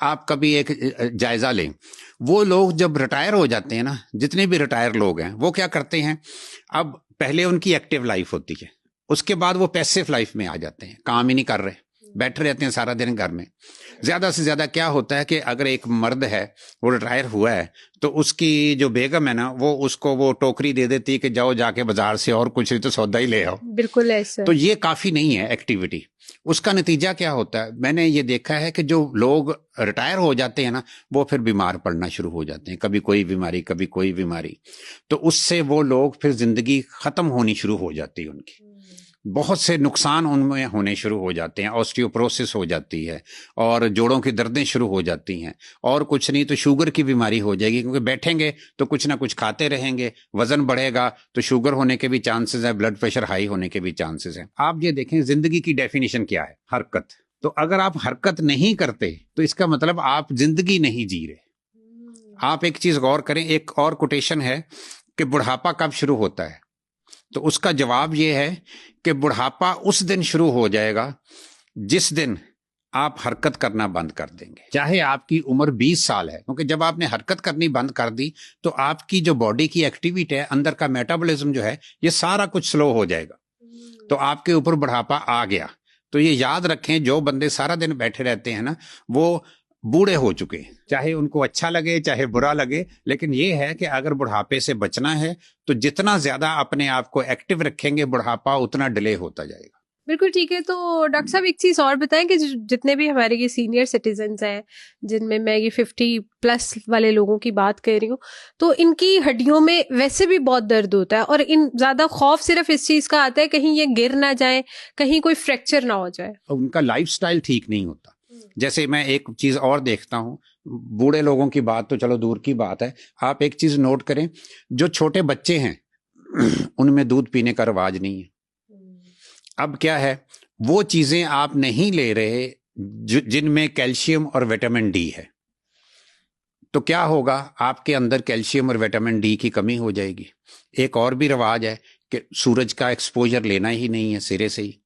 आप कभी एक जायजा लें, वो लोग जब रिटायर हो जाते हैं ना, जितने भी रिटायर लोग हैं वो क्या करते हैं, अब पहले उनकी एक्टिव लाइफ होती है, उसके बाद वो पैसिव लाइफ में आ जाते हैं, काम ही नहीं कर रहे, बैठे रहते हैं सारा दिन घर में। ज्यादा से ज्यादा क्या होता है कि अगर एक मर्द है वो रिटायर हुआ है तो उसकी जो बेगम है ना, वो उसको वो टोकरी दे देती है कि जाओ जाके बाजार से और कुछ नहीं तो सौदा ही ले आओ। बिल्कुल ऐसा। तो ये काफी नहीं है एक्टिविटी। उसका नतीजा क्या होता है, मैंने ये देखा है कि जो लोग रिटायर हो जाते हैं ना, वो फिर बीमार पड़ना शुरू हो जाते हैं, कभी कोई बीमारी कभी कोई बीमारी। तो उससे वो लोग फिर जिंदगी खत्म होनी शुरू हो जाती है उनकी, बहुत से नुकसान उनमें होने शुरू हो जाते हैं, ऑस्टियोपोरोसिस हो जाती है और जोड़ों की दर्दें शुरू हो जाती हैं, और कुछ नहीं तो शुगर की बीमारी हो जाएगी, क्योंकि बैठेंगे तो कुछ ना कुछ खाते रहेंगे, वजन बढ़ेगा तो शुगर होने के भी चांसेस है, ब्लड प्रेशर हाई होने के भी चांसेस हैं। आप ये देखें, जिंदगी की डेफिनेशन क्या है, हरकत। तो अगर आप हरकत नहीं करते तो इसका मतलब आप जिंदगी नहीं जी रहे। आप एक चीज गौर करें, एक और कोटेशन है कि बुढ़ापा कब शुरू होता है, तो उसका जवाब यह है कि बुढ़ापा उस दिन शुरू हो जाएगा जिस दिन आप हरकत करना बंद कर देंगे, चाहे आपकी उम्र 20 साल है, क्योंकि जब आपने हरकत करनी बंद कर दी तो आपकी जो बॉडी की एक्टिविटी है, अंदर का मेटाबॉलिज्म जो है, ये सारा कुछ स्लो हो जाएगा, तो आपके ऊपर बुढ़ापा आ गया। तो ये याद रखें, जो बंदे सारा दिन बैठे रहते हैं ना, वो बूढ़े हो चुके, चाहे उनको अच्छा लगे चाहे बुरा लगे, लेकिन ये है कि अगर बुढ़ापे से बचना है तो जितना ज्यादा अपने आप को एक्टिव रखेंगे, बुढ़ापा उतना डिले होता जाएगा। बिल्कुल ठीक है। तो डॉक्टर साहब एक चीज और बताएं कि जितने भी हमारे ये सीनियर सिटीजन्स हैं, जिनमें मैं ये 50+ वाले लोगों की बात कर रही हूँ, तो इनकी हड्डियों में वैसे भी बहुत दर्द होता है, और इन ज्यादा खौफ सिर्फ इस चीज का आता है कहीं ये गिर ना जाए, कहीं कोई फ्रैक्चर ना हो जाए। उनका लाइफस्टाइल ठीक नहीं होता। जैसे मैं एक चीज और देखता हूँ, बूढ़े लोगों की बात तो चलो दूर की बात है, आप एक चीज नोट करें, जो छोटे बच्चे हैं उनमें दूध पीने का रिवाज नहीं है। अब क्या है, वो चीजें आप नहीं ले रहे जिनमें कैल्शियम और विटामिन डी है, तो क्या होगा, आपके अंदर कैल्शियम और विटामिन डी की कमी हो जाएगी। एक और भी रिवाज है कि सूरज का एक्सपोजर लेना ही नहीं है सिरे से ही,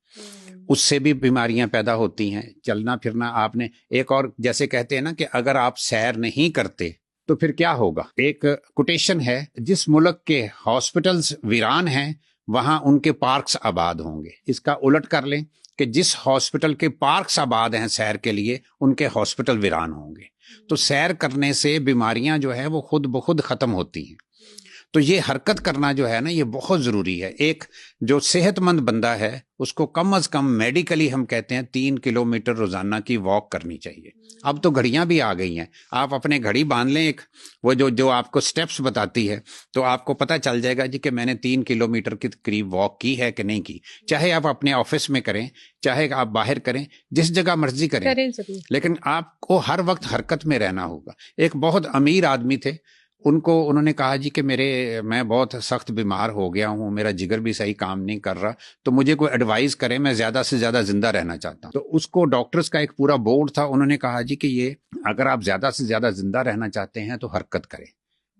उससे भी बीमारियां पैदा होती हैं। चलना फिरना आपने, एक और जैसे कहते हैं ना कि अगर आप सैर नहीं करते तो फिर क्या होगा। एक कोटेशन है, जिस मुल्क के हॉस्पिटल्स वीरान हैं वहां उनके पार्क्स आबाद होंगे। इसका उलट कर लें कि जिस हॉस्पिटल के पार्क्स आबाद हैं सैर के लिए, उनके हॉस्पिटल वीरान होंगे। तो सैर करने से बीमारियां जो है वो खुद ब खुद खत्म होती हैं। तो ये हरकत करना जो है ना, ये बहुत जरूरी है। एक जो सेहतमंद बंदा है उसको कम से कम मेडिकली हम कहते हैं 3 किलोमीटर रोजाना की वॉक करनी चाहिए। अब तो घड़ियां भी आ गई हैं, आप अपने घड़ी बांध लें एक, वो जो आपको स्टेप्स बताती है, तो आपको पता चल जाएगा जी कि मैंने 3 किलोमीटर के करीब वॉक की है कि नहीं की। चाहे आप अपने ऑफिस में करें, चाहे आप बाहर करें, जिस जगह मर्जी करें, लेकिन आपको हर वक्त हरकत में रहना होगा। एक बहुत अमीर आदमी थे, उन्होंने कहा जी कि मैं बहुत सख्त बीमार हो गया हूँ, मेरा जिगर भी सही काम नहीं कर रहा, तो मुझे कोई एडवाइस करें, मैं ज्यादा से ज्यादा जिंदा रहना चाहता हूँ। तो उसको डॉक्टर्स का एक पूरा बोर्ड था, उन्होंने कहा जी कि ये अगर आप ज्यादा से ज्यादा जिंदा रहना चाहते हैं तो हरकत करें,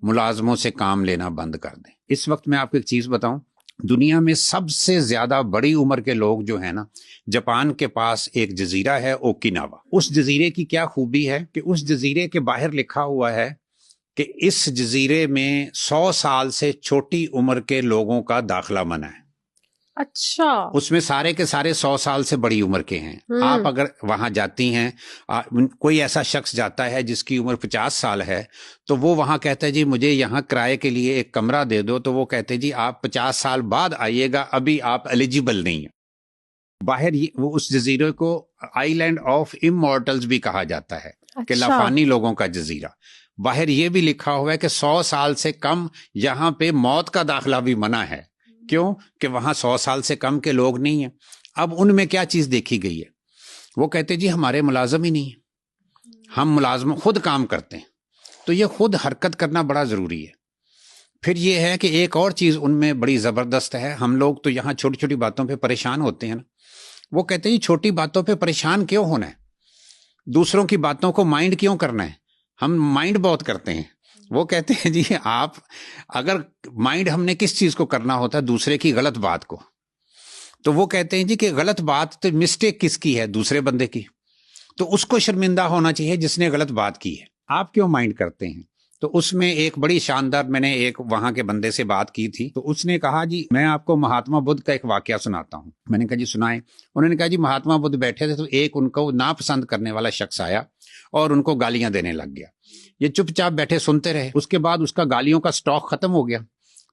मुलाजमों से काम लेना बंद कर दें। इस वक्त मैं आपको एक चीज बताऊं, दुनिया में सबसे ज्यादा बड़ी उम्र के लोग जो है ना, जापान के पास एक जजीरा है ओकिनावा। उस जजीरे की क्या खूबी है कि उस जजीरे के बाहर लिखा हुआ है कि इस जजीरे में 100 साल से छोटी उम्र के लोगों का दाखिला मना है। अच्छा। उसमें सारे के सारे 100 साल से बड़ी उम्र के हैं। आप अगर वहां जाती हैं, कोई ऐसा शख्स जाता है जिसकी उम्र 50 साल है, तो वो वहां कहता है जी मुझे यहाँ किराए के लिए एक कमरा दे दो, तो वो कहते हैं जी आप 50 साल बाद आइएगा, अभी आप एलिजिबल नहीं है। बाहर वो उस जजीरे को आइलैंड ऑफ इमॉर्टल्स भी कहा जाता है। अच्छा। कि लाफानी लोगों का जजीरा। बाहर ये भी लिखा हुआ है कि 100 साल से कम यहाँ पे मौत का दाखिला भी मना है। क्यों? कि वहां 100 साल से कम के लोग नहीं है। अब उनमें क्या चीज देखी गई है, वो कहते जी हमारे मुलाजम ही नहीं है, हम मुलाजम खुद काम करते हैं। तो ये खुद हरकत करना बड़ा जरूरी है। फिर ये है कि एक और चीज उनमें बड़ी जबरदस्त है, हम लोग तो यहाँ छोटी छोटी बातों पे परेशान होते हैं ना, वो कहते हैं छोटी बातों पे परेशान क्यों होना है, दूसरों की बातों को माइंड क्यों करना है, हम माइंड बहुत करते हैं। वो कहते हैं जी आप अगर माइंड हमने किस चीज को करना होता है, दूसरे की गलत बात को, तो वो कहते हैं जी कि गलत बात तो मिस्टेक किसकी है, दूसरे बंदे की। तो उसको शर्मिंदा होना चाहिए जिसने गलत बात की है। आप क्यों माइंड करते हैं? तो उसमें एक बड़ी शानदार, मैंने एक वहां के बंदे से बात की थी, तो उसने कहा जी मैं आपको महात्मा बुद्ध का एक वाकया सुनाता हूँ। मैंने कहा जी सुनाए। उन्होंने कहा जी महात्मा बुद्ध बैठे थे तो एक उनको नापसंद करने वाला शख्स आया और उनको गालियां देने लग गया। ये चुपचाप बैठे सुनते रहे। उसके बाद उसका गालियों का स्टॉक खत्म हो गया।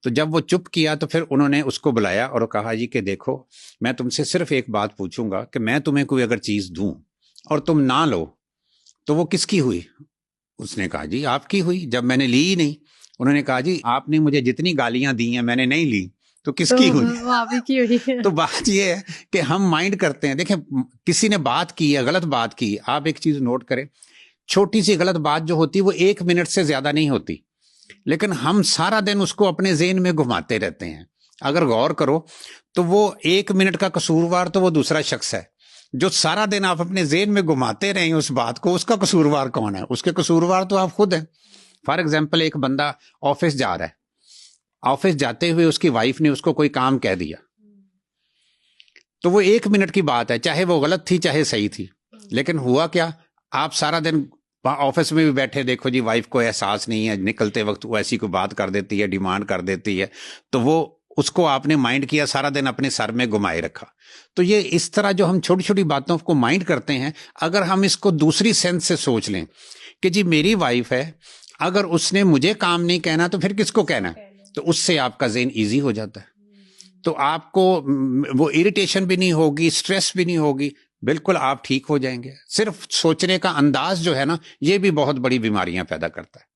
तो जब वो चुप किया तो फिर उन्होंने उसको बुलाया और कहा जी कि देखो मैं तुमसे सिर्फ एक बात पूछूंगा कि मैं तुम्हें कोई अगर चीज दूं और तुम ना लो तो वो किसकी हुई? उसने कहा जी आपकी हुई, जब मैंने ली ही नहीं। उन्होंने कहा जी आपने मुझे जितनी गालियां दी हैं मैंने नहीं ली, तो किसकी हुई? वो आप की हुई है। तो बात ये है कि हम माइंड करते हैं। देखें किसी ने बात की है, गलत बात की, आप एक चीज नोट करें, छोटी सी गलत बात जो होती है वो 1 मिनट से ज्यादा नहीं होती, लेकिन हम सारा दिन उसको अपने ज़हन में घुमाते रहते हैं। अगर गौर करो तो वो 1 मिनट का कसूरवार तो वो दूसरा शख्स है। जो सारा दिन आप अपने ज़हन में घुमाते रहे उस बात को, उसका कसूरवार कौन है? उसके कसूरवार तो आप खुद हैं। फॉर एग्जाम्पल एक बंदा ऑफिस जा रहा है, ऑफिस जाते हुए उसकी वाइफ ने उसको कोई काम कह दिया, तो वो 1 मिनट की बात है, चाहे वो गलत थी चाहे सही थी, लेकिन हुआ क्या, आप सारा दिन ऑफिस में भी बैठे देखो जी वाइफ को एहसास नहीं है, निकलते वक्त वो ऐसी कोई बात कर देती है, डिमांड कर देती है, तो वो उसको आपने माइंड किया, सारा दिन अपने सर में घुमाए रखा। तो ये इस तरह जो हम छोटी छोटी बातों को माइंड करते हैं, अगर हम इसको दूसरी सेंस से सोच लें कि जी मेरी वाइफ है, अगर उसने मुझे काम नहीं कहना तो फिर किसको कहना है, तो उससे आपका ज़हन ईजी हो जाता है। तो आपको वो इरिटेशन भी नहीं होगी, स्ट्रेस भी नहीं होगी, बिल्कुल आप ठीक हो जाएंगे। सिर्फ सोचने का अंदाज जो है ना, ये भी बहुत बड़ी बीमारियां पैदा करता है।